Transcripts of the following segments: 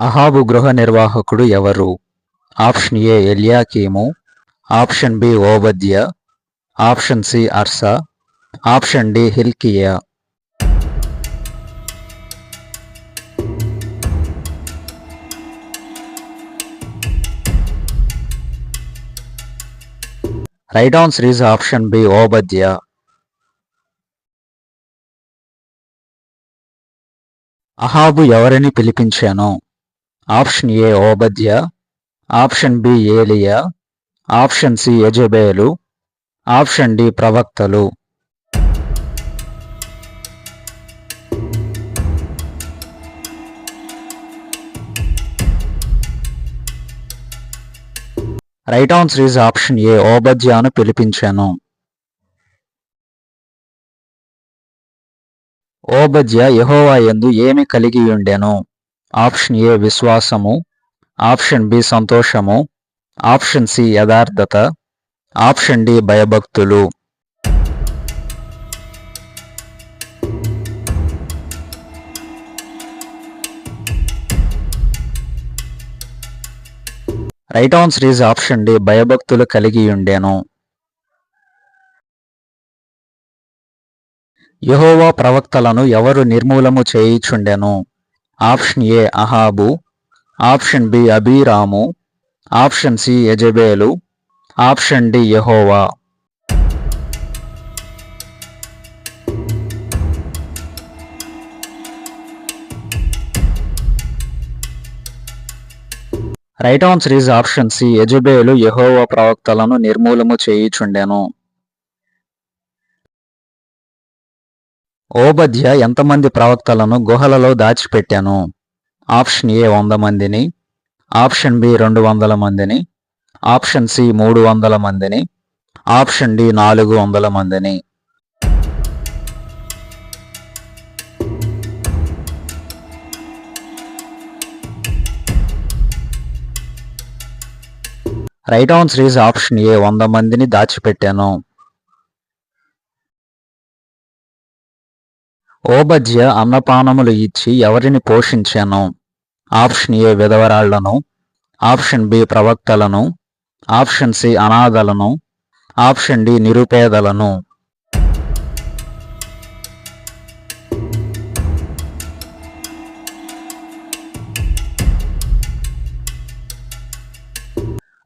అహాబు గృహ నిర్వాహకుడు ఎవరు? ఆప్షన్ ఏ ఎల్యాకీము, ఆప్షన్ బి ఓబద్య, ఆప్షన్ సి అర్సా, ఆప్షన్ డి హిల్కియా. Right answer is option B ఓబద్య. అహాబు ఎవరిని పిలిపించాను? ఆప్షన్ ఏ ఓబద్య, ఆప్షన్ బి ఏలియా, ఆప్షన్ సి యెజెబెలు, ఆప్షన్ డి ప్రవక్తలు. Right answer is option A ఓబద్యాను పిలిపించాను. ఓబద్య యెహోవా యందు ఏమి కలిగి ఉండెను? ఆప్షన్ ఏ విశ్వాసము, ఆప్షన్ బి సంతోషము, ఆప్షన్ సి యథార్థత, ఆప్షన్ డి భయభక్తులు. Right answer is option D భయభక్తులు కలిగి ఉండెను. యెహోవా ప్రవక్తలను ఎవరు నిర్మూలము చేయుచుండెను? ఆప్షన్ ఏ అహాబు, ఆప్షన్ బి అబీరాము, ఆప్షన్ సి యెజెబెలు, ఆప్షన్ డి యెహోవా. Right answer is option C యెజెబెలు యెహోవా ప్రవక్తలను నిర్మూలము చేయుచుండెను. ఓబద్య ఎంతమంది ప్రవక్తలను గుహలలో దాచిపెట్టాను? ఆప్షన్ ఏ 100 మందిని, ఆప్షన్ బి 200 మందిని, ఆప్షన్ సి 300 మందిని, ఆప్షన్ డి 400 మందిని. Right answer is option A 100 మందిని దాచిపెట్టాను. ఓబద్య అన్నపానములు ఇచ్చి ఎవరిని పోషించాను? ఆప్షన్ ఏ విధవరాళ్లను, ఆప్షన్ బి ప్రవక్తలను, ఆప్షన్ సి అనాథలను, ఆప్షన్ డి నిరుపేదలను.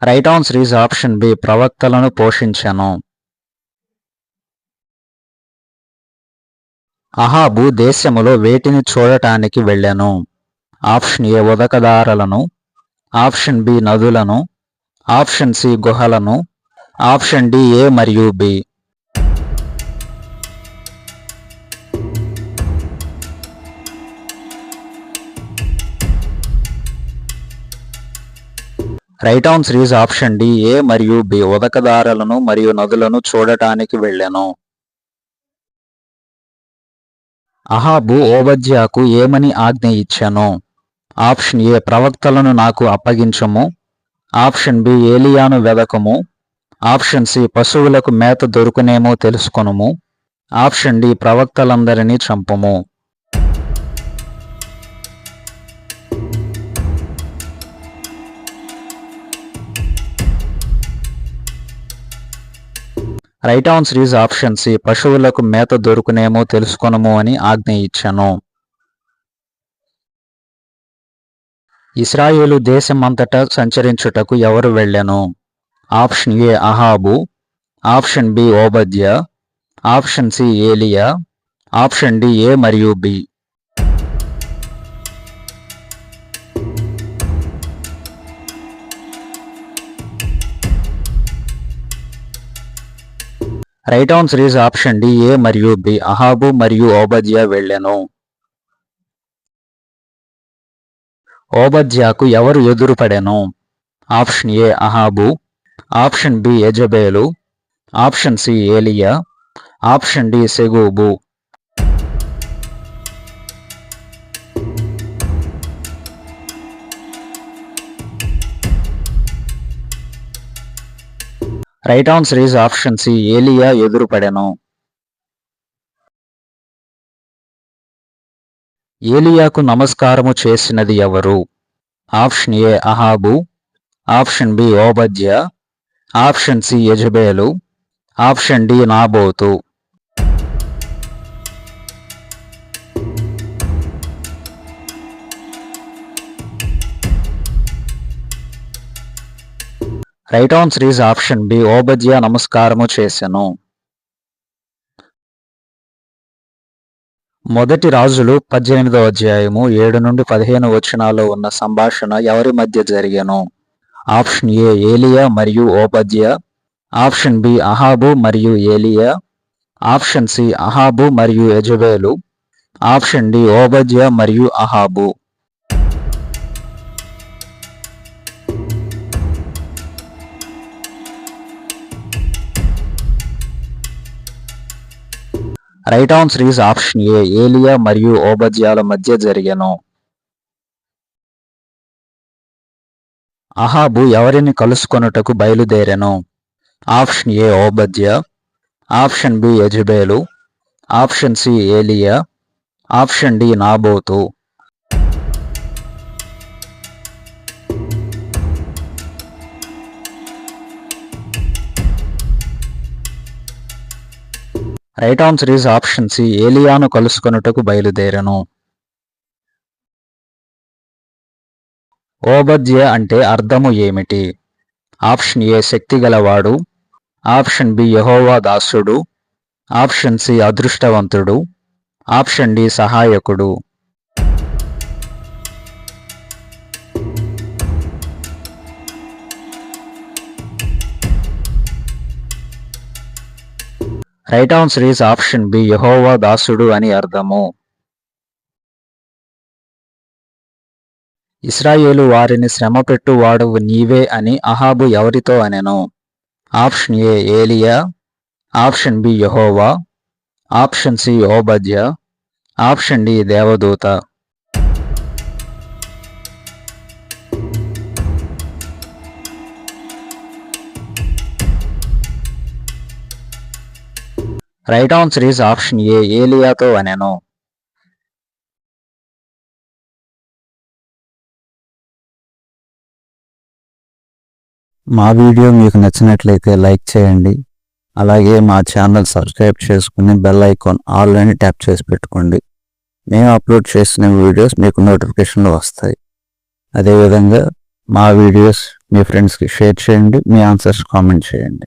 Right answer is option B ప్రవక్తలను పోషించాను. అహాబు దేశములో వేటిని చూడటానికి వెళ్ళెను? ఆప్షన్ ఏ ఉదకదారలను, ఆప్షన్ బి నదులను, ఆప్షన్ సి గుహలను, ఆప్షన్ డి ఏ మరియు B. Right answer is option D A మరియు బి ఉదకదారలను మరియు నదులను చూడటానికి వెళ్ళెను. అహాబు ఓబద్యాకు ఏమని ఆజ్ఞ ఇచ్చెను? ఆప్షన్ ఏ ప్రవక్తలను నాకు అప్పగించుము, ఆప్షన్ బి ఏలియాను వెదకుము, ఆప్షన్ సి పశువులకు మేత దొరుకునేమో తెలుసుకొనుము, ఆప్షన్ డి ప్రవక్తలందరినీ చంపుము. Right answer is option C పశువులకు మేత దొరుకునేమో తెలుసుకొనుము అని ఆజ్ఞ ఇచ్చెను. ఇశ్రాయేలు దేశమంతటా సంచరించుటకు ఎవరు వెళ్ళెను? ఆప్షన్ ఏ అహాబు, ఆప్షన్ బి ఓబద్య, ఆప్షన్ సి ఏలియా, ఆప్షన్ డి ఏ మరియు B. Right answer is option D A మరియు బి అహాబు మరియు ఓబద్య వెళ్ళెను. ఓబద్యాకు ఎవరు ఎదురుపడెను? ఆప్షన్ ఏ అహాబు, ఆప్షన్ బి యెజెబెలు, ఆప్షన్ సి ఏలియా, ఆప్షన్ డి సెగూబు. Right answer is option C ఏలియా ఎదురుపడెను. ఏలియాకు నమస్కారము చేసినది ఎవరు? ఆప్షన్ ఏ అహాబు, ఆప్షన్ బి ఓబద్యా, ఆప్షన్ సి యెజబేలు, ఆప్షన్ డి నాబోతు. Right answer is option B ఓబద్యా నమస్కారము చేసెను. మొదటి రాజులు 18వ అధ్యాయము 7 నుండి 15 వచనాల్లో ఉన్న సంభాషణ ఎవరి మధ్య జరిగెను? ఆప్షన్ ఏ ఏలియా మరియు ఓబద్యా, ఆప్షన్ బి అహాబు మరియు ఏలియా, ఆప్షన్ సి అహాబు మరియు యెజబేలు, ఆప్షన్ డి ఓబద్యా మరియు అహాబు. Right answer is option A ఏలియా మరియు ఓబద్యాల మధ్య జరిగెను. అహాబు ఎవరిని కలుసుకొనుటకు బయలుదేరెను? ఆప్షన్ ఏ ఓబద్యా, ఆప్షన్ బి యెజబేలు, ఆప్షన్ సి ఏలియా, ఆప్షన్ డి నాబోతు. Right answer is option C ఏలియాను కలుసుకొనుటకు బయలుదేరెను. ఓబద్యా అంటే అర్థము ఏమిటి? ఆప్షన్ ఏ శక్తి గలవాడు, ఆప్షన్ బి యెహోవా దాసుడు, ఆప్షన్ సి అదృష్టవంతుడు, ఆప్షన్ డి సహాయకుడు. Right answer is option B యెహోవా దాసుడు అని అర్థము. ఇశ్రాయేలు వారిని శ్రమపెట్టు వాడవు నీవే అని అహాబు ఎవరితో అనెను? ఆప్షన్ ఏ ఏలియా, ఆప్షన్ బి యెహోవా, ఆప్షన్ సి ఓబద్యా, ఆప్షన్ డి దేవదూత. Right answer is option A ఏలియాతో అనెను. మా వీడియో మీకు నచ్చినట్లయితే లైక్ చేయండి. అలాగే మా ఛానల్ సబ్స్క్రైబ్ చేసుకుని బెల్ ఐకాన్ ఆల్ అని ట్యాప్ చేసి పెట్టుకోండి. మేము అప్లోడ్ చేసిన వీడియోస్ మీకు నోటిఫికేషన్లు వస్తాయి. అదేవిధంగా మా వీడియోస్ మీ ఫ్రెండ్స్కి షేర్ చేయండి. మీ ఆన్సర్స్ కామెంట్ చేయండి.